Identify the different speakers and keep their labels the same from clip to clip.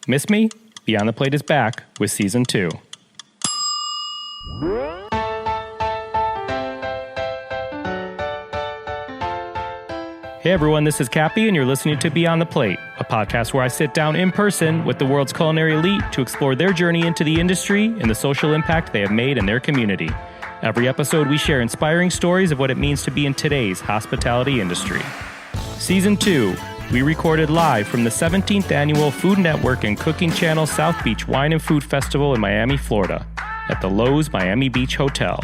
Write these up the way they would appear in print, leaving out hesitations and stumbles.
Speaker 1: Miss me? Beyond the Plate is back with Season 2. Hey everyone, this is Kappy, and you're listening to Beyond the Plate, a podcast where I sit down in person with the world's culinary elite to explore their journey into the industry and the social impact they have made in their community. Every episode, we share inspiring stories of what it means to be in today's hospitality industry. Season 2, we recorded live from the 17th Annual Food Network and Cooking Channel South Beach Wine and Food Festival in Miami, Florida, at the Lowe's Miami Beach Hotel.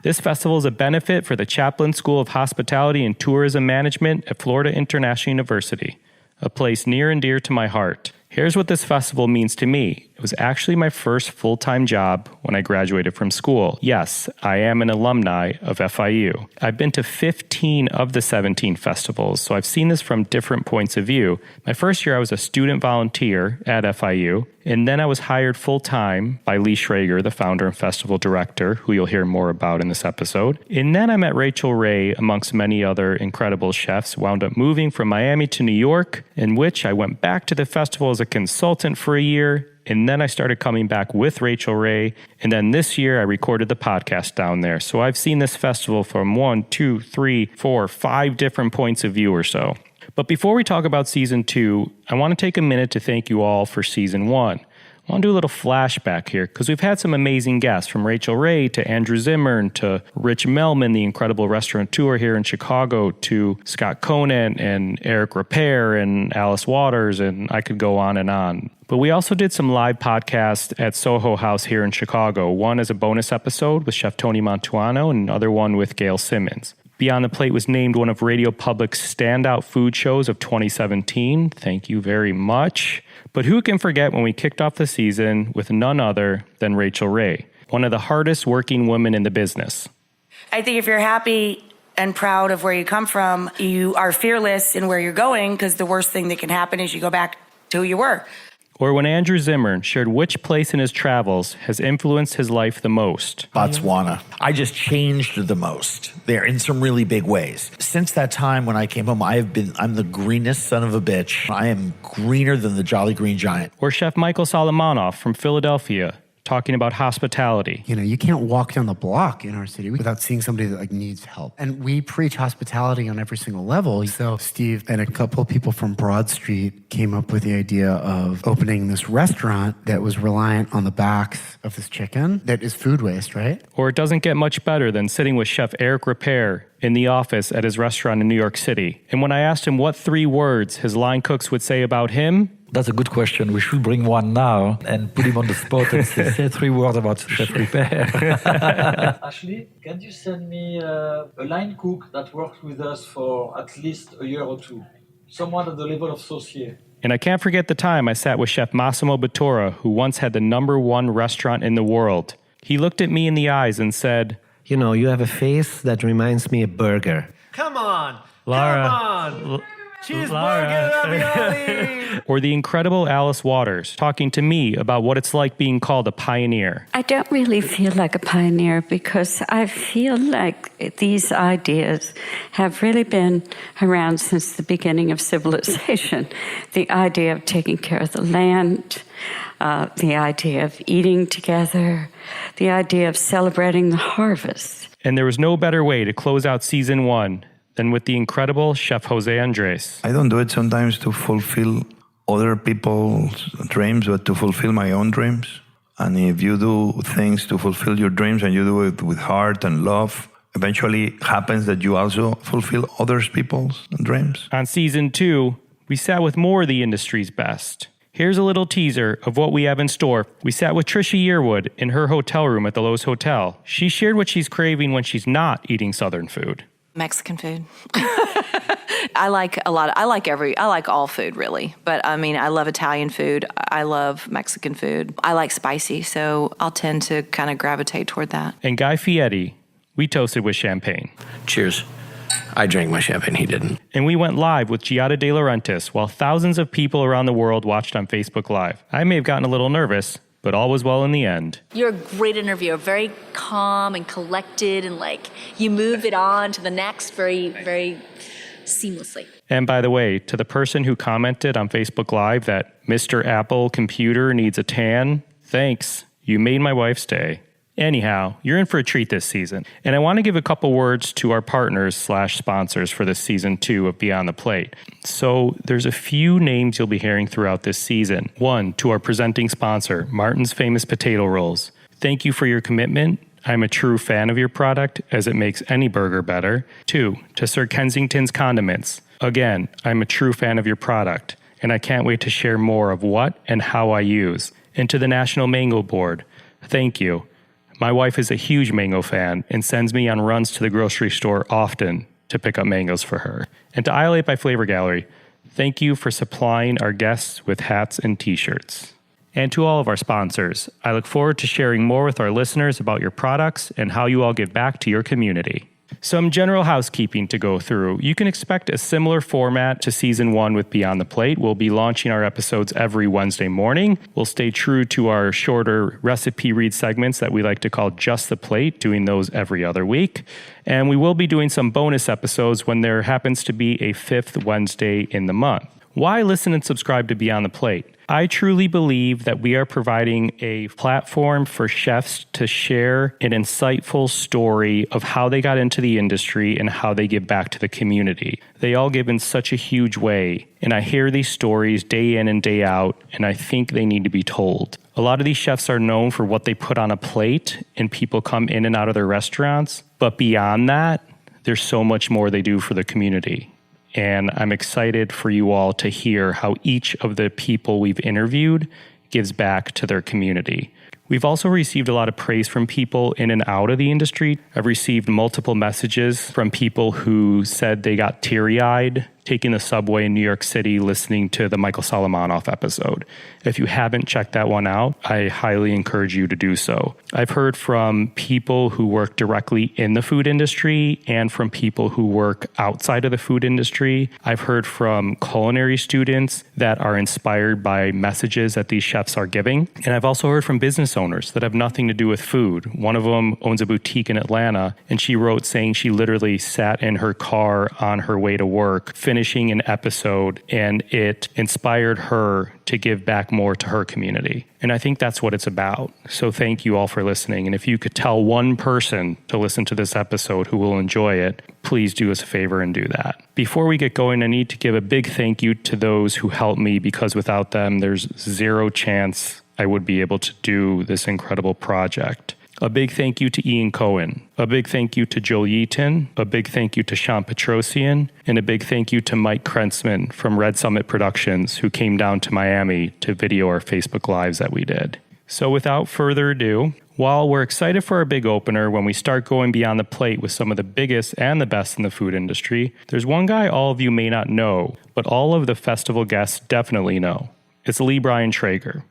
Speaker 1: This festival is a benefit for the Chaplin School of Hospitality and Tourism Management at Florida International University, a place near and dear to my heart. Here's what this festival means to me. It was actually my first full-time job when I graduated from school. Yes, I am an alumni of FIU. I've been to 15 of the 17 festivals, so I've seen this from different points of view. My first year, I was a student volunteer at FIU, and then I was hired full-time by Brian Schrager, the founder and festival director, who you'll hear more about in this episode. And then I met Rachel Ray, amongst many other incredible chefs, wound up moving from Miami to New York, in which I went back to the festival as a consultant for a year. And then I started coming back with Rachel Ray. And then this year I recorded the podcast down there. So I've seen this festival from 1, 2, 3, 4, 5 different points of view or so. But before we talk about Season 2, I want to take a minute to thank you all for Season 1. I want to do a little flashback here because we've had some amazing guests, from Rachel Ray to Andrew Zimmern to Rich Melman, the incredible restaurateur here in Chicago, to Scott Conant and Eric Repair and Alice Waters, and I could go on and on. But we also did some live podcasts at Soho House here in Chicago, one as a bonus episode with Chef Tony Mantuano and another one with Gail Simmons. Beyond the Plate was named one of Radio Public's standout food shows of 2017. Thank you very much. But who can forget when we kicked off the season with none other than Rachel Ray, one of the hardest working women in the business.
Speaker 2: I think if you're happy and proud of where you come from, you are fearless in where you're going, because the worst thing that can happen is you go back to who you were.
Speaker 1: Or when Andrew Zimmern shared which place in his travels has influenced his life the most.
Speaker 3: Botswana. I just changed the most there in some really big ways. Since that time when I came home, I'm the greenest son of a bitch. I am greener than the Jolly Green Giant.
Speaker 1: Or Chef Michael Solomonoff from Philadelphia, talking about hospitality.
Speaker 4: You know, you can't walk down the block in our city without seeing somebody that needs help. And we preach hospitality on every single level. So Steve and a couple of people from Broad Street came up with the idea of opening this restaurant that was reliant on the backs of this chicken that is food waste, right?
Speaker 1: Or it doesn't get much better than sitting with Chef Eric Repair in the office at his restaurant in New York City. And when I asked him what 3 words his line cooks would say about him,
Speaker 5: that's a good question. We should bring one now and put him on the spot and say 3 words about Chef Repair. Ashley, can you send me a line cook that worked with us for at least a year or 2? Someone at the level of Saucier.
Speaker 1: And I can't forget the time I sat with Chef Massimo Bottura, who once had the #1 restaurant in the world. He looked at me in the eyes and said,
Speaker 6: "You know, you have a face that reminds me of burger."
Speaker 4: Come on!
Speaker 1: Laura.
Speaker 4: Come on! Cheeseburger, ravioli!
Speaker 1: Or the incredible Alice Waters, talking to me about what it's like being called a pioneer.
Speaker 7: I don't really feel like a pioneer because I feel like these ideas have really been around since the beginning of civilization. The idea of taking care of the land, the idea of eating together, the idea of celebrating the harvest.
Speaker 1: And there was no better way to close out Season 1 than with the incredible Chef Jose Andres.
Speaker 8: I don't do it sometimes to fulfill other people's dreams, but to fulfill my own dreams. And if you do things to fulfill your dreams and you do it with heart and love, eventually happens that you also fulfill other people's dreams.
Speaker 1: On Season 2, we sat with more of the industry's best. Here's a little teaser of what we have in store. We sat with Trisha Yearwood in her hotel room at the Lowe's Hotel. She shared what she's craving when she's not eating Southern food.
Speaker 9: Mexican food. I like all food really, but I mean, I love Italian food. I love Mexican food. I like spicy, so I'll tend to kind of gravitate toward that.
Speaker 1: And Guy Fieri, we toasted with champagne.
Speaker 6: Cheers. I drank my champagne, he didn't.
Speaker 1: And we went live with Giada De Laurentiis while thousands of people around the world watched on Facebook Live. I may have gotten a little nervous, but all was well in the end.
Speaker 10: You're a great interviewer, very calm and collected, and like you move it on to the next very, very seamlessly.
Speaker 1: And by the way, to the person who commented on Facebook Live that Mr. Apple computer needs a tan, thanks. You made my wife's day. Anyhow, you're in for a treat this season. And I want to give a couple words to our partners/sponsors for this season 2 of Beyond the Plate. So there's a few names you'll be hearing throughout this season. 1, to our presenting sponsor, Martin's Famous Potato Rolls. Thank you for your commitment. I'm a true fan of your product as it makes any burger better. 2, to Sir Kensington's Condiments. Again, I'm a true fan of your product, and I can't wait to share more of what and how I use. And to the National Mango Board, thank you. My wife is a huge mango fan and sends me on runs to the grocery store often to pick up mangoes for her. And to Isle 8 by Flavor Gallery, thank you for supplying our guests with hats and t-shirts. And to all of our sponsors, I look forward to sharing more with our listeners about your products and how you all give back to your community. Some general housekeeping to go through. You can expect a similar format to Season 1 with Beyond the Plate. We'll be launching our episodes every Wednesday morning. We'll stay true to our shorter recipe read segments that we like to call Just the Plate, doing those every other week. And we will be doing some bonus episodes when there happens to be a 5th Wednesday in the month. Why listen and subscribe to Beyond the Plate? I truly believe that we are providing a platform for chefs to share an insightful story of how they got into the industry and how they give back to the community. They all give in such a huge way, and I hear these stories day in and day out, and I think they need to be told. A lot of these chefs are known for what they put on a plate, and people come in and out of their restaurants, but beyond that, there's so much more they do for the community. And I'm excited for you all to hear how each of the people we've interviewed gives back to their community. We've also received a lot of praise from people in and out of the industry. I've received multiple messages from people who said they got teary-eyed taking the subway in New York City listening to the Michael Solomonoff episode. If you haven't checked that one out, I highly encourage you to do so. I've heard from people who work directly in the food industry and from people who work outside of the food industry. I've heard from culinary students that are inspired by messages that these chefs are giving. And I've also heard from business owners that have nothing to do with food. One of them owns a boutique in Atlanta, and she wrote saying she literally sat in her car on her way to work, finishing an episode, and it inspired her to give back more to her community. And I think that's what it's about. So thank you all for listening. And if you could tell one person to listen to this episode who will enjoy it, please do us a favor and do that. Before we get going, I need to give a big thank you to those who helped me, because without them, there's zero chance I would be able to do this incredible project. A big thank you to Ian Cohen. A big thank you to Joel Yeaton. A big thank you to Sean Petrosian. And a big thank you to Mike Krentzman from Red Summit Productions, who came down to Miami to video our Facebook Lives that we did. So without further ado, while we're excited for our big opener when we start going beyond the plate with some of the biggest and the best in the food industry, there's one guy all of you may not know, but all of the festival guests definitely know. It's Brian Schrager.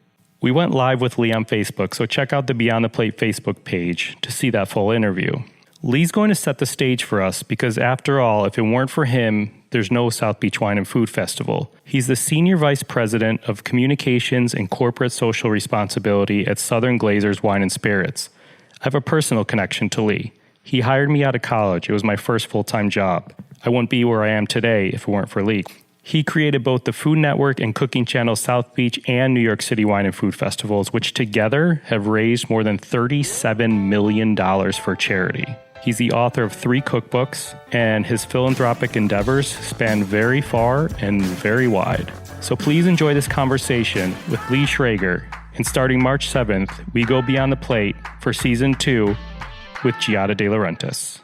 Speaker 1: We went live with Lee on Facebook, so check out the Beyond the Plate Facebook page to see that full interview. Lee's going to set the stage for us because, after all, if it weren't for him, there's no South Beach Wine and Food Festival. He's the Senior Vice President of Communications and Corporate Social Responsibility at Southern Glazer's Wine and Spirits. I have a personal connection to Lee. He hired me out of college. It was my first full-time job. I wouldn't be where I am today if it weren't for Lee. He created both the Food Network and Cooking Channel South Beach and New York City Wine and Food Festivals, which together have raised more than $37 million for charity. He's the author of 3 cookbooks, and his philanthropic endeavors span very far and very wide. So please enjoy this conversation with Lee Schrager. And starting March 7th, we go beyond the plate for Season 2 with Giada De Laurentiis.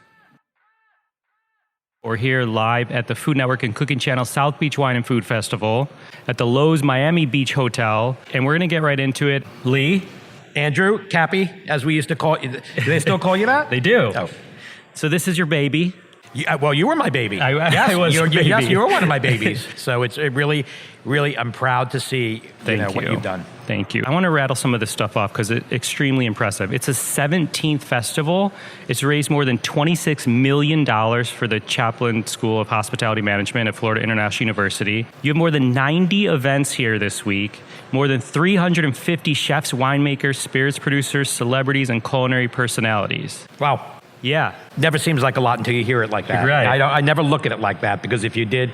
Speaker 1: We're here live at the Food Network and Cooking Channel South Beach Wine and Food Festival at the Lowe's Miami Beach Hotel, and we're going to get right into it. Lee?
Speaker 6: Andrew, Kappy, as we used to call you. Do they still call you that?
Speaker 1: They do.
Speaker 6: Oh.
Speaker 1: So this is your baby.
Speaker 6: Well, you were my baby.
Speaker 1: Yes, I was baby.
Speaker 6: Yes, you were one of my babies. So it's really, I'm proud to see what you've done.
Speaker 1: Thank you. I want to rattle some of this stuff off because it's extremely impressive. It's a 17th festival. It's raised more than $26 million for the Chaplin School of Hospitality Management at Florida International University. You have more than 90 events here this week, more than 350 chefs, winemakers, spirits producers, celebrities, and culinary personalities.
Speaker 6: Wow.
Speaker 1: Yeah.
Speaker 6: Never seems like a lot until you hear it like that.
Speaker 1: Right.
Speaker 6: I never look at it like that, because if you did,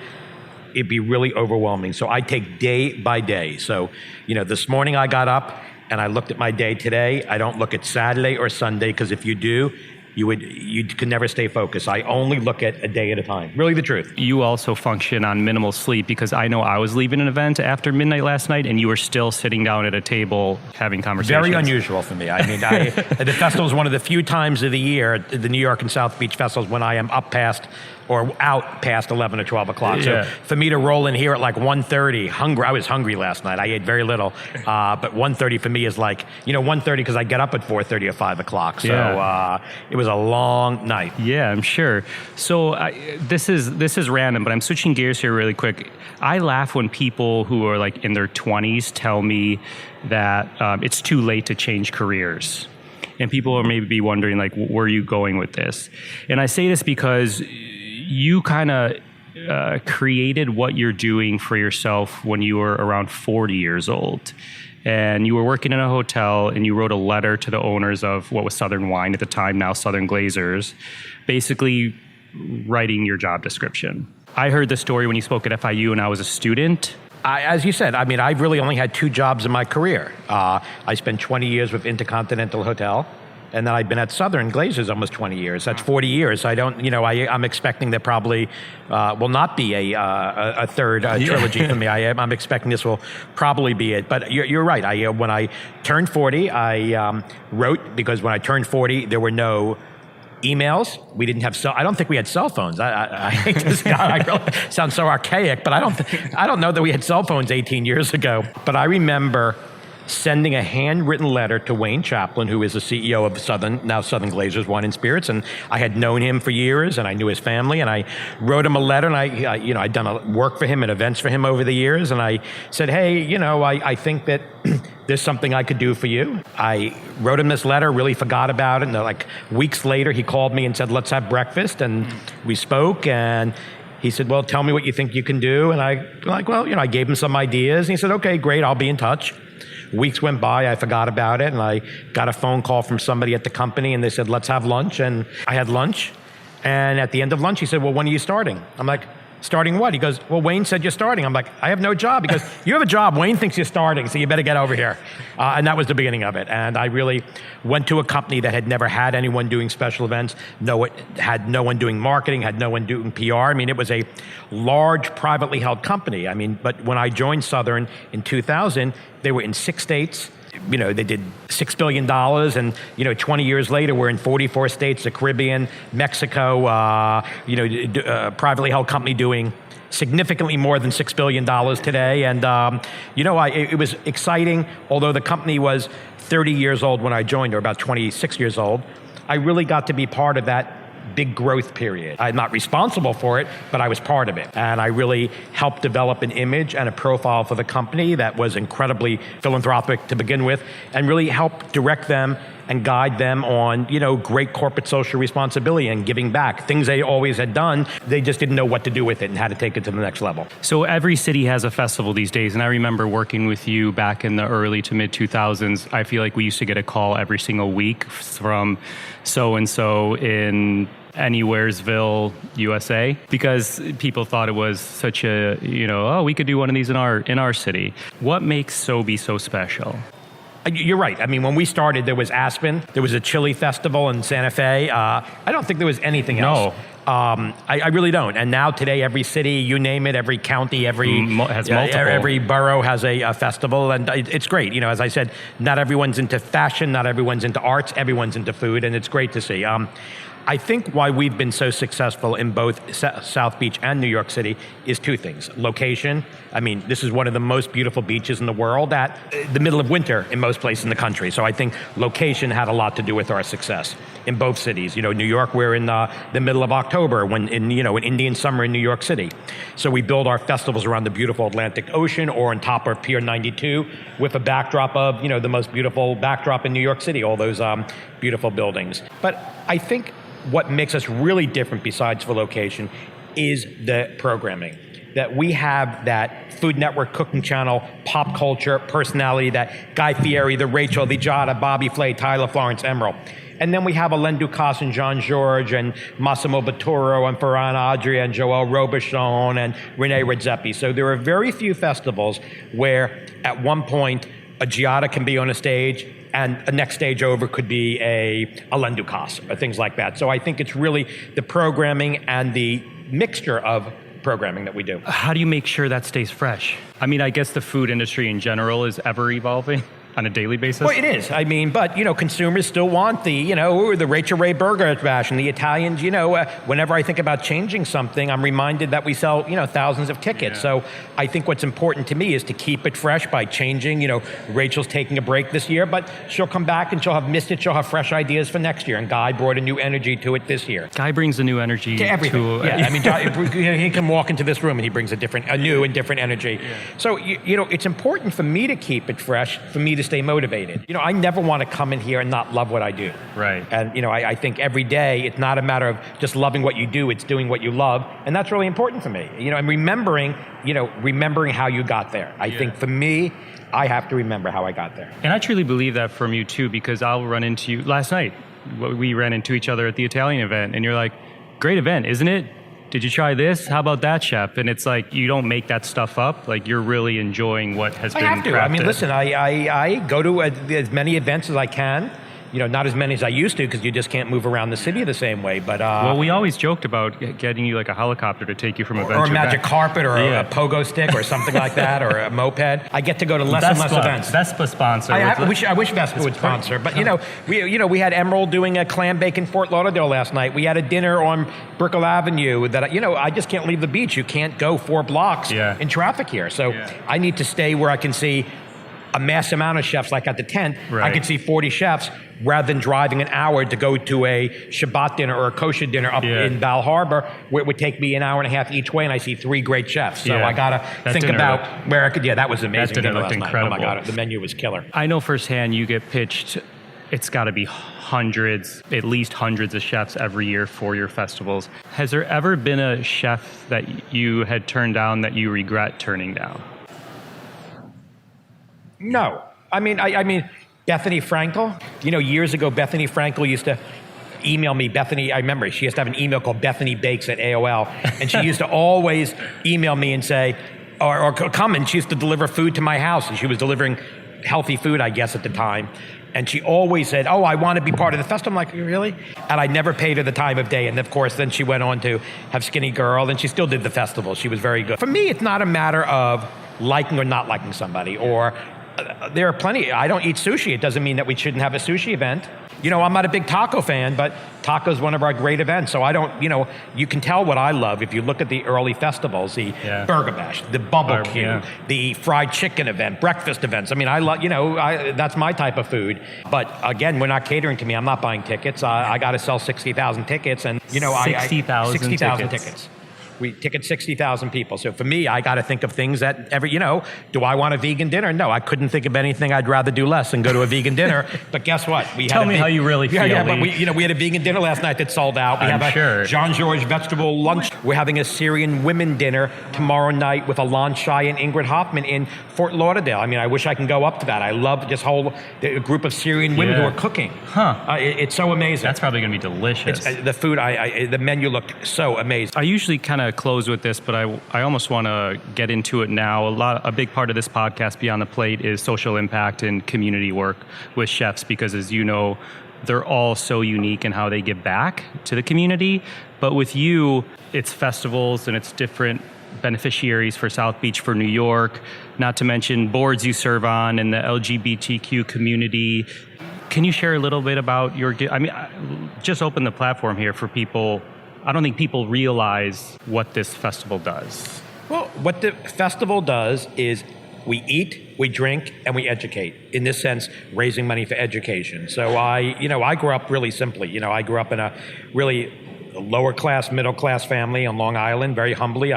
Speaker 6: it'd be really overwhelming. So I take day by day. So, this morning I got up and I looked at my day today. I don't look at Saturday or Sunday, because if you do, you could never stay focused. I only look at a day at a time. Really the truth.
Speaker 1: You also function on minimal sleep, because I know I was leaving an event after midnight last night and you were still sitting down at a table having conversations.
Speaker 6: Very unusual for me. I mean, the festival is one of the few times of the year, the New York and South Beach festivals, when I am up past or out past 11 or 12 o'clock.
Speaker 1: Yeah.
Speaker 6: So for me to roll in here at like 1:30, I was hungry last night. I ate very little. But 1:30 for me is like, 1:30 because I get up at 4:30 or 5 o'clock. So it was a long night.
Speaker 1: Yeah, I'm sure. So this is random, but I'm switching gears here really quick. I laugh when people who are like in their 20s tell me that it's too late to change careers. And people are maybe wondering, like, where are you going with this? And I say this because you kind of created what you're doing for yourself when you were around 40 years old. And you were working in a hotel, and you wrote a letter to the owners of what was Southern Wine at the time, now Southern Glazers, basically writing your job description. I heard the story when you spoke at FIU and I was a student.
Speaker 6: As you said, I mean, I've really only had 2 jobs in my career. I spent 20 years with Intercontinental Hotel, and then I've been at Southern Glazers almost 20 years. That's 40 years. I don't, I'm expecting there probably will not be a third trilogy for me. I'm expecting this will probably be it. But you're right. When I turned 40, I wrote, because when I turned 40, there were no emails. We didn't have I don't think we had cell phones. I hate this guy. I really sound so archaic, but I don't know that we had cell phones 18 years ago. But I remember sending a handwritten letter to Wayne Chaplin, who is the CEO of now Southern Glazers Wine and Spirits, and I had known him for years, and I knew his family, and I wrote him a letter, and I'd done work for him and events for him over the years, and I said, hey, I think that there's something I could do for you. I wrote him this letter, really forgot about it, and like weeks later, he called me and said, let's have breakfast, and we spoke, and he said, well, tell me what you think you can do, and I gave him some ideas, and he said, okay, great, I'll be in touch. Weeks went by, I forgot about it, and I got a phone call from somebody at the company, and they said, let's have lunch, and I had lunch, and at the end of lunch, he said, well, when are you starting? I'm like, starting what? He goes, well, Wayne said you're starting. I'm like, I have no job. He goes, you have a job. Wayne thinks you're starting, so you better get over here. And that was the beginning of it. And I really went to a company that had never had anyone doing special events, had no one doing marketing, had no one doing PR. I mean, it was a large privately held company. I mean, but when I joined Southern in 2000, they were in 6 states. They did $6 billion, and 20 years later, we're in 44 states, the Caribbean, Mexico. Privately held company doing significantly more than $6 billion today, and it was exciting. Although the company was 30 years old when I joined, or about 26 years old, I really got to be part of that big growth period. I'm not responsible for it, but I was part of it. And I really helped develop an image and a profile for the company that was incredibly philanthropic to begin with, and really helped direct them and guide them on, great corporate social responsibility and giving back. Things they always had done, they just didn't know what to do with it and how to take it to the next level.
Speaker 1: So every city has a festival these days, and I remember working with you back in the early to mid 2000s. I feel like we used to get a call every single week from so-and-so in Anywheresville, USA, because people thought it was such a, we could do one of these in our city. What makes SoBe so special?
Speaker 6: You're right. I mean, when we started, there was Aspen, there was a chili festival in Santa Fe. I don't think there was anything else. No. I really don't. And now today, every city, you name it, every county, has multiple. Every borough has a festival, and it's great. As I said, not everyone's into fashion, not everyone's into arts, everyone's into food, and it's great to see. I think why we've been so successful in both South Beach and New York City is 2 things. Location. I mean, this is one of the most beautiful beaches in the world at the middle of winter in most places in the country. So I think location had a lot to do with our success in both cities. New York, we're in the middle of October, when in Indian summer in New York City. So we build our festivals around the beautiful Atlantic Ocean or on top of Pier 92 with a backdrop of, the most beautiful backdrop in New York City, all those beautiful buildings. But I think what makes us really different besides the location is the programming. That we have that Food Network cooking channel, pop culture, personality, that Guy Fieri, the Rachel, the Jada, Bobby Flay, Tyler Florence, Emerald. And then we have Alain Ducasse and Jean-Georges and Massimo Botturo and Ferran Adria and Joel Robuchon and Rene Redzepi. So there are very few festivals where at one point a Giada can be on a stage and a next stage over could be a Alain Ducasse or things like that. So I think it's really the programming and the mixture of programming that we do.
Speaker 1: How do you make sure that stays fresh? I mean, I guess the food industry in general is ever evolving on a daily basis.
Speaker 6: Well, it is. I mean, but, consumers still want the Rachel Ray Burger fashion, the Italians, whenever I think about changing something, I'm reminded that we sell, thousands of tickets. Yeah. So I think what's important to me is to keep it fresh by changing. Rachel's taking a break this year, but she'll come back and she'll have missed it. She'll have fresh ideas for next year. And Guy brought a new energy to it this year.
Speaker 1: Guy brings a new energy
Speaker 6: to everything. Yeah, I mean, he can walk into this room and he brings a new and different energy. Yeah. So, it's important for me to keep it fresh, for me to stay motivated. I never want to come in here and not love what I do.
Speaker 1: Right.
Speaker 6: And, I think every day it's not a matter of just loving what you do, it's doing what you love. And that's really important for me. And remembering how you got there. I think for me, I have to remember how I got there.
Speaker 1: And I truly believe that from you too, because I'll run into you last night. We ran into each other at the Italian event and you're like, great event, isn't it? Did you try this? How about that, chef? And it's like, you don't make that stuff up. Like, you're really enjoying what has been crafted. I have to.
Speaker 6: I mean, listen, I go to as many events as I can. Not as many as I used to because you just can't move around the city the same way. But
Speaker 1: well, we always joked about getting you like a helicopter to take you from event to event.
Speaker 6: Or a magic carpet or a pogo stick or something like that or a moped. I get to go to less and less events.
Speaker 1: Vespa sponsor.
Speaker 6: I wish Vespa would sponsor. But, we had Emerald doing a clam bake in Fort Lauderdale last night. We had a dinner on Brickell Avenue that, I just can't leave the beach. You can't go 4 blocks in traffic here. So I need to stay where I can see a mass amount of chefs, like at the tent. Right. I can see 40 chefs rather than driving an hour to go to a Shabbat dinner or a kosher dinner up in Val Harbor, where it would take me an hour and a half each way, and I see 3 great chefs. So I got to think about where I could. Yeah, that was amazing.
Speaker 1: That dinner looked incredible.
Speaker 6: Oh my God, the menu was killer.
Speaker 1: I know firsthand you get pitched. It's got to be at least hundreds of chefs every year for your festivals. Has there ever been a chef that you had turned down that you regret turning down?
Speaker 6: No. I mean, Bethany Frankel. Years ago, Bethany Frankel used to email me. Bethany, I remember, she used to have an email called Bethany Bakes at AOL. And she used to always email me and say, or come, and she used to deliver food to my house. And she was delivering healthy food, I guess, at the time. And she always said, I want to be part of the festival. I'm like, really? And I never paid her the time of day. And of course, then she went on to have Skinny Girl, and she still did the festival. She was very good. For me, it's not a matter of liking or not liking somebody, or there are plenty. I don't eat sushi. It doesn't mean that we shouldn't have a sushi event. I'm not a big taco fan, but taco is one of our great events. So I don't, you can tell what I love if you look at the early festivals, the Burger Bash, the Barbecue, the fried chicken event, breakfast events. I mean, I love, that's my type of food. But again, we're not catering to me. I'm not buying tickets. I got to sell 60,000 tickets, and
Speaker 1: 60,000
Speaker 6: tickets. We ticket 60,000 people. So for me, I got to think of things that do I want a vegan dinner? No, I couldn't think of anything I'd rather do less than go to a vegan dinner. But guess what?
Speaker 1: Tell me how you really feel.
Speaker 6: Yeah, but we had a vegan dinner last night that sold out. We have a Jean-Georges vegetable lunch. We're having a Syrian women dinner tomorrow night with Alon Shai and Ingrid Hoffman in Fort Lauderdale. I mean, I wish I can go up to that. I love this whole group of Syrian women who are cooking. It's so amazing.
Speaker 1: That's probably going to be delicious.
Speaker 6: The food, the menu looked so amazing.
Speaker 1: I usually kind of close with this, but I almost want to get into it now. A big part of this podcast, Beyond the Plate, is social impact and community work with chefs, because as you know, they're all so unique in how they give back to the community. But with you, it's festivals and it's different beneficiaries for South Beach, for New York, not to mention boards you serve on and the LGBTQ community. Can you share a little bit about just open the platform here for people. I don't think people realize what this festival does.
Speaker 6: Well, what the festival does is we eat, we drink, and we educate. In this sense, raising money for education. So I grew up really simply. I grew up in a really lower class, middle class family on Long Island, very humbly.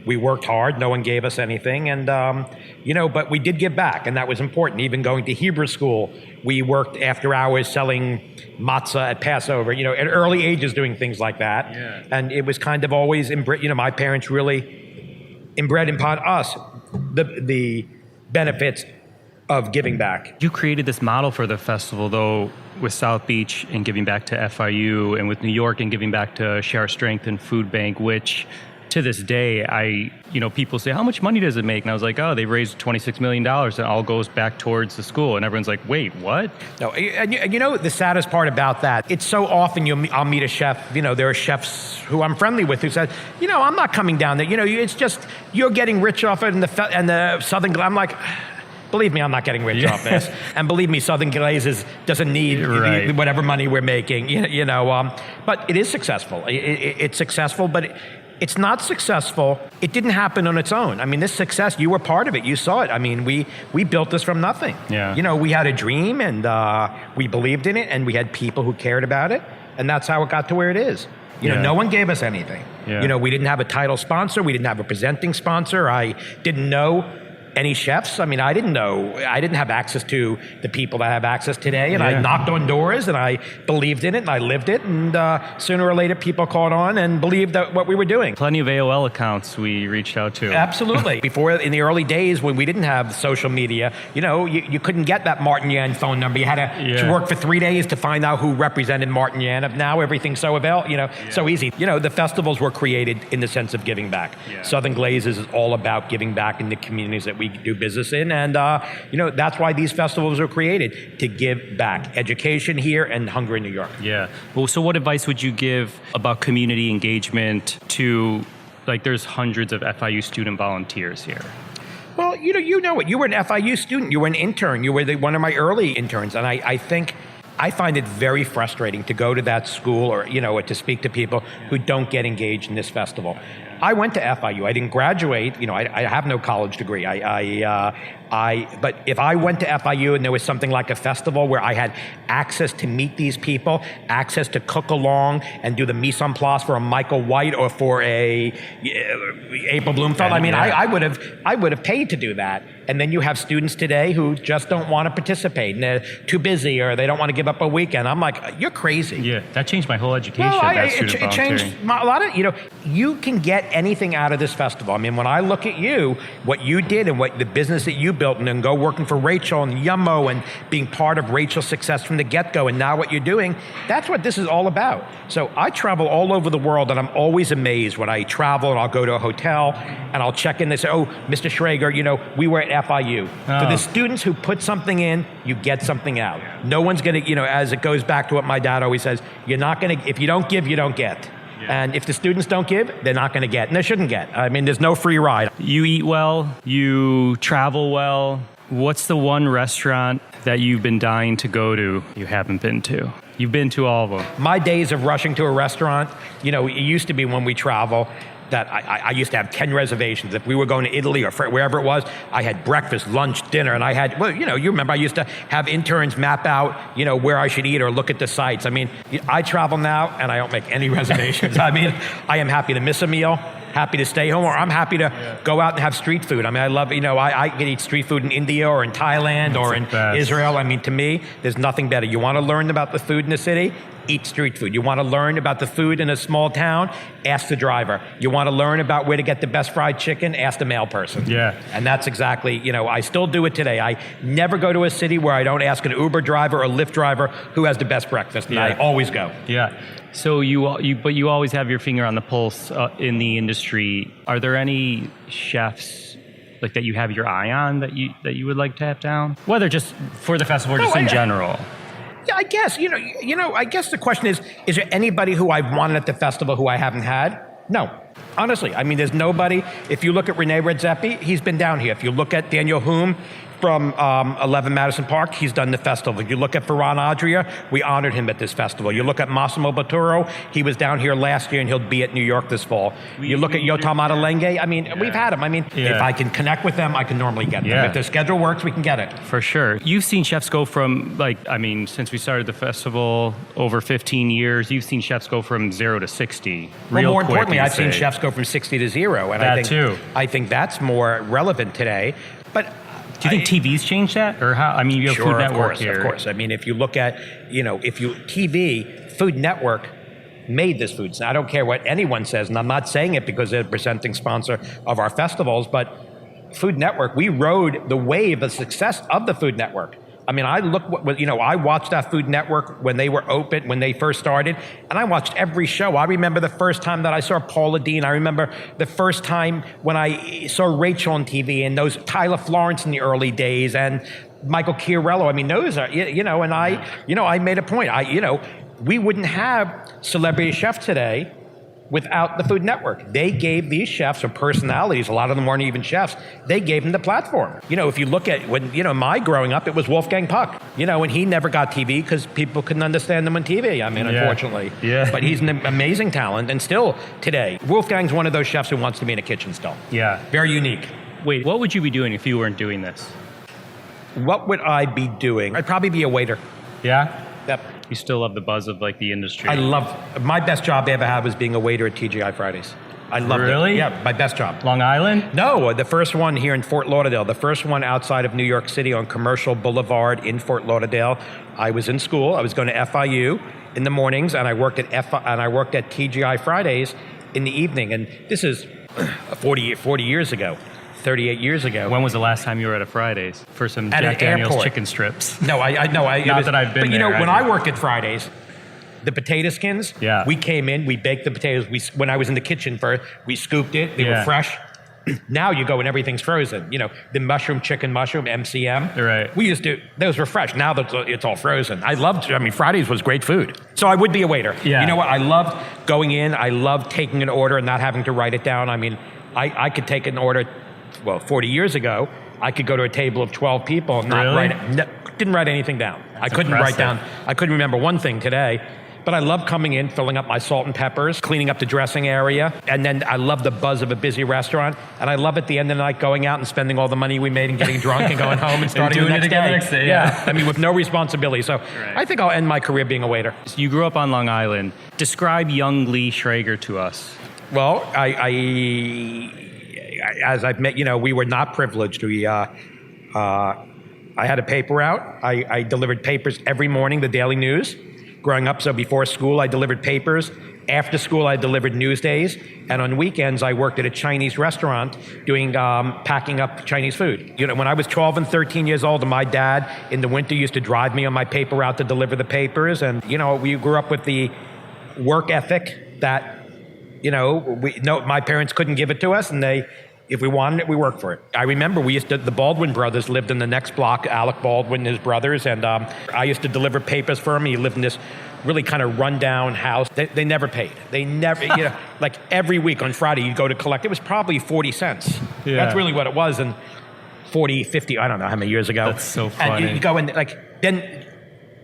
Speaker 6: We worked hard. No one gave us anything. And, but we did give back, and that was important. Even going to Hebrew school, we worked after hours selling matzah at Passover, at early ages doing things like that. Yeah. And it was kind of always, my parents really inbred upon us the benefits of giving back.
Speaker 1: You created this model for the festival, though, with South Beach and giving back to FIU, and with New York and giving back to Share Strength and Food Bank, which to this day, people say, how much money does it make? And I was like, oh, they raised $26 million and it all goes back towards the school. And everyone's like, wait, what?
Speaker 6: No, and you know the saddest part about that, it's so often I'll meet a chef, there are chefs who I'm friendly with who said, I'm not coming down there. It's just, you're getting rich off it and the Southern, I'm like, believe me, I'm not getting rich off this. And believe me, Southern Glazers doesn't need whatever money we're making, but it is successful. It's successful, but it's not successful. It didn't happen on its own. I mean, this success, you were part of it. You saw it. I mean, we built this from nothing.
Speaker 1: Yeah.
Speaker 6: We had a dream and we believed in it and we had people who cared about it. And that's how it got to where it is. No one gave us anything.
Speaker 1: Yeah.
Speaker 6: We didn't have a title sponsor. We didn't have a presenting sponsor. I didn't know any chefs. I mean, I didn't have access to the people that have access today. And I knocked on doors and I believed in it and I lived it. And sooner or later, people caught on and believed that what we were doing.
Speaker 1: Plenty of AOL accounts we reached out to.
Speaker 6: Absolutely. Before, in the early days when we didn't have social media, you couldn't get that Martin Yan phone number. You had to work for 3 days to find out who represented Martin Yan. Now everything's so so easy. The festivals were created in the sense of giving back.
Speaker 1: Yeah.
Speaker 6: Southern Glazers is all about giving back in the communities that we do business in. And, that's why these festivals are created, to give back. Education here and hunger in New York.
Speaker 1: Yeah. Well, so what advice would you give about community engagement to, there's hundreds of FIU student volunteers here?
Speaker 6: Well, you know it. You were an FIU student. You were an intern. You were one of my early interns. And I think I find it very frustrating to go to that school or to speak to people who don't get engaged in this festival. I went to FIU. I didn't graduate. I have no college degree. But if I went to FIU and there was something like a festival where I had access to meet these people, access to cook along and do the mise en place for a Michael White or for a April Bloomfeld, I would have paid to do that. And then you have students today who just don't want to participate and they're too busy or they don't want to give up a weekend. I'm like, you're crazy.
Speaker 1: Yeah, that changed my whole education.
Speaker 6: It changed a lot of, you can get anything out of this festival. I mean, when I look at you, what you did and what the business that you built and then go working for Rachel and Yummo and being part of Rachel's success from the get-go and now what you're doing, that's what this is all about. So I travel all over the world and I'm always amazed when I travel and I'll go to a hotel and I'll check in. They say, oh, Mr. Schrager, we were at FIU.
Speaker 1: Oh.
Speaker 6: For the students who put something in, you get something out. No one's going to, as it goes back to what my dad always says, you're not going to, if you don't give, you don't get. And if the students don't give, they're not going to get, and they shouldn't get. I mean, there's no free ride.
Speaker 1: You eat well, you travel well. What's the one restaurant that you've been dying to go to you haven't been to? You've been to all of them.
Speaker 6: My days of rushing to a restaurant, it used to be when we travel, that I used to have 10 reservations. If we were going to Italy or wherever it was, I had breakfast, lunch, dinner, and I had, you remember I used to have interns map out, where I should eat or look at the sites. I mean, I travel now and I don't make any reservations. I mean, I am happy to miss a meal, happy to stay home, or I'm happy to go out and have street food. I mean, I love, I can eat street food in India or in Thailand or in Israel. I mean, to me, there's nothing better. You want to learn about the food in the city? Eat street food. You want to learn about the food in a small town? Ask the driver. You want to learn about where to get the best fried chicken? Ask the mail person.
Speaker 1: Yeah.
Speaker 6: And that's exactly, I still do it today. I never go to a city where I don't ask an Uber driver or Lyft driver who has the best breakfast. And I always go.
Speaker 1: Yeah. So but you always have your finger on the pulse in the industry. Are there any chefs that you have your eye on that you would like to have down? Whether just for the festival or just in general?
Speaker 6: Yeah, I guess, I guess the question is there anybody who I've wanted at the festival who I haven't had? No. Honestly, I mean, there's nobody. If you look at Rene Redzepi, he's been down here. If you look at Daniel Hume from 11 Madison Park, he's done the festival. If you look at Ferran Adria, we honored him at this festival. You look at Massimo Bottura, he was down here last year and he'll be at New York this fall. You look at Yotam Adelenge, I mean, we've had him. I mean, if I can connect with them, I can normally get them. If their schedule works, we can get it.
Speaker 1: For sure. You've seen chefs go from, since we started the festival over 15 years, you've seen chefs go from 0 to 60
Speaker 6: Well, more importantly, I've seen chefs go from 60 to 0. And I think that's more relevant today. But
Speaker 1: do you think TV's changed that? Or how? I mean, you have Food Network here.
Speaker 6: Of course. I mean, if you look at, Food Network made this food. I don't care what anyone says, and I'm not saying it because they're a presenting sponsor of our festivals, but Food Network, we rode the wave of success of the Food Network. I mean, I watched that Food Network when they were open, when they first started, and I watched every show. I remember the first time that I saw Paula Deen. I remember the first time when I saw Rachel on TV, and those Tyler Florence in the early days, and Michael Chiarello. I mean, those are, and I made a point. We wouldn't have Celebrity Chef today without the Food Network. They gave these chefs or personalities, a lot of them weren't even chefs, they gave them the platform. If you look at when, my growing up, it was Wolfgang Puck, and he never got TV because people couldn't understand him on TV. I mean, unfortunately.
Speaker 1: Yeah.
Speaker 6: But he's an amazing talent, and still today, Wolfgang's one of those chefs who wants to be in a kitchen still.
Speaker 1: Yeah.
Speaker 6: Very unique.
Speaker 1: Wait, what would you be doing if you weren't doing this?
Speaker 6: What would I be doing? I'd probably be a waiter.
Speaker 1: Yeah?
Speaker 6: Yep.
Speaker 1: You still love the buzz of the industry.
Speaker 6: My best job I ever had was being a waiter at TGI Fridays. I loved it.
Speaker 1: Really?
Speaker 6: Yeah, my best job.
Speaker 1: Long Island?
Speaker 6: No, the first one here in Fort Lauderdale. The first one outside of New York City on Commercial Boulevard in Fort Lauderdale. I was in school. I was going to FIU in the mornings, and I worked at TGI Fridays in the evening. And this is 40 years ago. 38 years ago.
Speaker 1: When was the last time you were at a Fridays for some
Speaker 6: At
Speaker 1: Jack
Speaker 6: an
Speaker 1: Daniel's
Speaker 6: airport.
Speaker 1: chicken strips?
Speaker 6: No,
Speaker 1: Not that I've been there.
Speaker 6: But when I worked at Fridays, the potato skins, we came in, we baked the potatoes. When I was in the kitchen first, we scooped it. They were fresh. Now you go and everything's frozen. The chicken mushroom, MCM.
Speaker 1: Right.
Speaker 6: We used to, those were fresh. Now it's all frozen. Fridays was great food. So I would be a waiter.
Speaker 1: Yeah.
Speaker 6: You know what? I loved going in. I loved taking an order and not having to write it down. I mean, I could take an order. Well, 40 years ago, I could go to a table of 12 people and didn't write anything down. I couldn't write down. I couldn't remember one thing today. But I love coming in, filling up my salt and peppers, cleaning up the dressing area. And then I love the buzz of a busy restaurant. And I love at the end of the night going out and spending all the money we made and getting drunk and going home and starting the next day.
Speaker 1: Yeah.
Speaker 6: I mean, with no responsibility. So I think I'll end my career being a waiter.
Speaker 1: So you grew up on Long Island. Describe young Lee Schrager to us.
Speaker 6: Well, as I've met, we were not privileged. I had a paper out. I delivered papers every morning, the Daily News. Growing up, so before school, I delivered papers. After school, I delivered newsdays. And on weekends, I worked at a Chinese restaurant doing packing up Chinese food. When I was 12 and 13 years old, my dad in the winter used to drive me on my paper route to deliver the papers. And, we grew up with the work ethic that, my parents couldn't give it to us, and if we wanted it, we worked for it. I remember the Baldwin brothers lived in the next block, Alec Baldwin and his brothers, and I used to deliver papers for him. He lived in this really kind of rundown house. They never paid. They never, like every week on Friday, you'd go to collect. It was probably 40 cents. Yeah. That's really what it was, and 40, 50, I don't know how many years ago.
Speaker 1: That's so funny.
Speaker 6: And you go in, then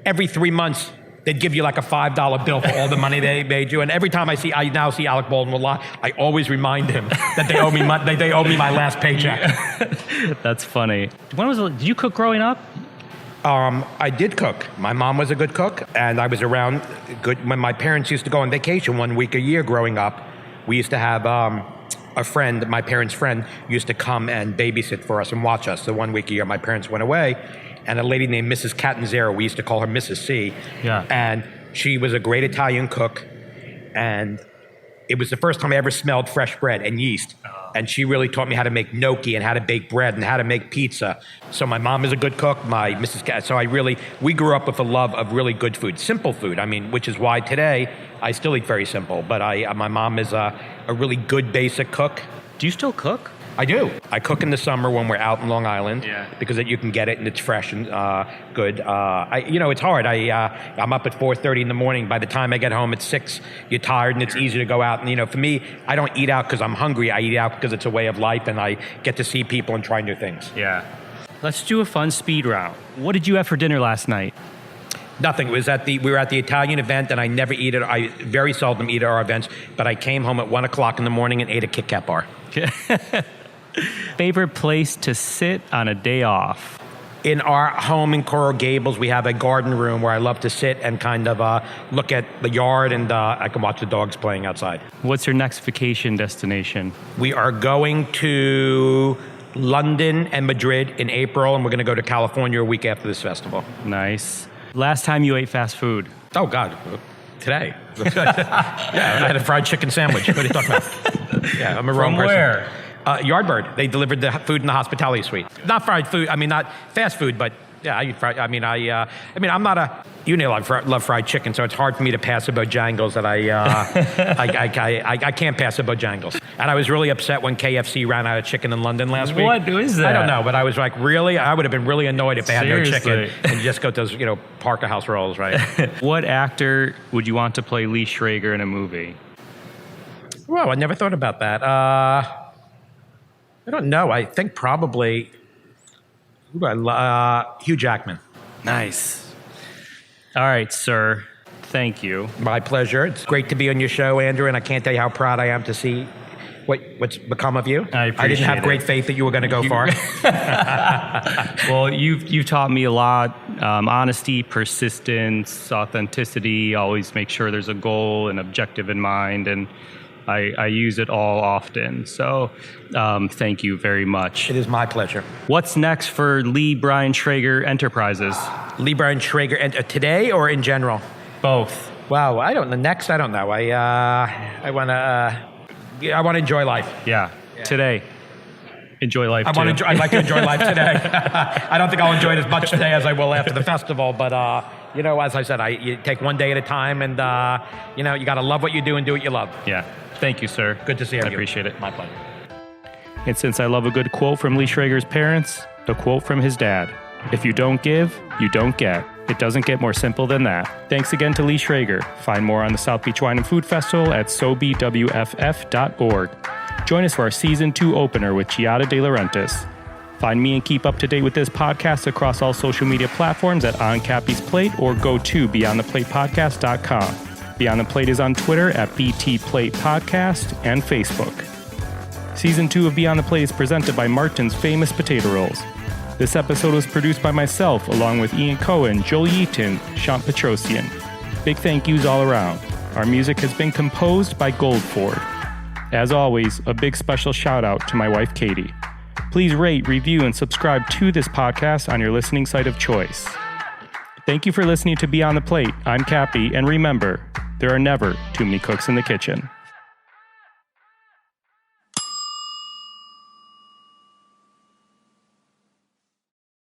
Speaker 6: every 3 months, they'd give you like a $5 bill for all the money they made you. And every time I now see Alec Baldwin a lot, I always remind him that they owe me my last paycheck.
Speaker 1: That's funny. Did you cook growing up?
Speaker 6: I did cook. My mom was a good cook, and I was around good. When my parents used to go on vacation 1 week a year growing up, we used to have a friend, my parents' friend, used to come and babysit for us and watch us. So 1 week a year, my parents went away. And a lady named Mrs. Catanzaro, we used to call her Mrs. C.
Speaker 1: Yeah.
Speaker 6: And she was a great Italian cook. And it was the first time I ever smelled fresh bread and yeast. And she really taught me how to make gnocchi and how to bake bread and how to make pizza. So my mom is a good cook, my Mrs. Cat. So we grew up with a love of really good food, simple food. I mean, which is why today I still eat very simple. But my mom is a really good basic cook.
Speaker 1: Do you still cook?
Speaker 6: I do. I cook in the summer when we're out in Long Island because you can get it and it's fresh and good. It's hard. I'm up at 4:30 in the morning. By the time I get home at 6, you're tired and it's easy to go out. And for me, I don't eat out because I'm hungry. I eat out because it's a way of life and I get to see people and try new things.
Speaker 1: Yeah. Let's do a fun speed round. What did you have for dinner last night?
Speaker 6: Nothing. We were at the Italian event, and I never eat it. I very seldom eat at our events, but I came home at 1 o'clock in the morning and ate a Kit Kat bar.
Speaker 1: Favorite place to sit on a day off?
Speaker 6: In our home in Coral Gables, we have a garden room where I love to sit and kind of look at the yard, and I can watch the dogs playing outside.
Speaker 1: What's your next vacation destination?
Speaker 6: We are going to London and Madrid in April, and we're going to go to California a week after this festival.
Speaker 1: Nice. Last time you ate fast food?
Speaker 6: Oh, God. Today. Yeah, I had a fried chicken sandwich. What are you talking about? Yeah, I'm a wrong person.
Speaker 1: From where?
Speaker 6: Yardbird. They delivered the food in the hospitality suite. Not fried food. I mean, not fast food, but yeah, I eat fried. I mean, I'm not a. You know, I love fried chicken, so it's hard for me to pass a Bojangles that I can't pass a Bojangles. And I was really upset when KFC ran out of chicken in London last week.
Speaker 1: What is that?
Speaker 6: I don't know, but I was like, really? I would have been really annoyed if they had no chicken
Speaker 1: Seriously.
Speaker 6: and just got those, Parker House rolls, right?
Speaker 1: What actor would you want to play Lee Schrager in a movie?
Speaker 6: Well, I never thought about that. I don't know. I think probably Hugh Jackman.
Speaker 1: Nice. All right, sir. Thank you.
Speaker 6: My pleasure. It's great to be on your show, Andrew, and I can't tell you how proud I am to see what's become of you.
Speaker 1: I appreciate
Speaker 6: didn't have
Speaker 1: it.
Speaker 6: great faith that you were going to go far.
Speaker 1: Well, you've taught me a lot. Honesty, persistence, authenticity. Always make sure there's a goal and objective in mind, and I use it all often. So thank you very much.
Speaker 6: It is my pleasure.
Speaker 1: What's next for Lee Brian Schrager Enterprises?
Speaker 6: Lee Brian Schrager, today or in general?
Speaker 1: Both.
Speaker 6: Wow, I don't know. Next, I don't know. I want to enjoy life.
Speaker 1: Yeah. Today. Enjoy life.
Speaker 6: I'd like to enjoy life today. I don't think I'll enjoy it as much today as I will after the festival, but as I said, you take one day at a time, and you got to love what you do and do what you love.
Speaker 1: Yeah. Thank you, sir.
Speaker 6: Good to see you.
Speaker 1: I appreciate it.
Speaker 6: My pleasure.
Speaker 1: And since I love a good quote from Lee Schrager's parents, a quote from his dad: "If you don't give, you don't get." It doesn't get more simple than that. Thanks again to Lee Schrager. Find more on the South Beach Wine and Food Festival at sobwff.org. Join us for our Season 2 opener with Giada De Laurentiis. Find me and keep up to date with this podcast across all social media platforms at On Kappy's Plate, or go to BeyondThePlatePodcast.com. Beyond the Plate is on Twitter at BT Plate Podcast and Facebook. Season 2 of Beyond the Plate is presented by Martin's Famous Potato Rolls. This episode was produced by myself, along with Ian Cohen, Joel Yeaton, Sean Petrosian. Big thank yous all around. Our music has been composed by Goldford. As always, a big special shout out to my wife, Katie. Please rate, review, and subscribe to this podcast on your listening site of choice. Thank you for listening to Beyond the Plate. I'm Kappy, and remember, there are never too many cooks in the kitchen.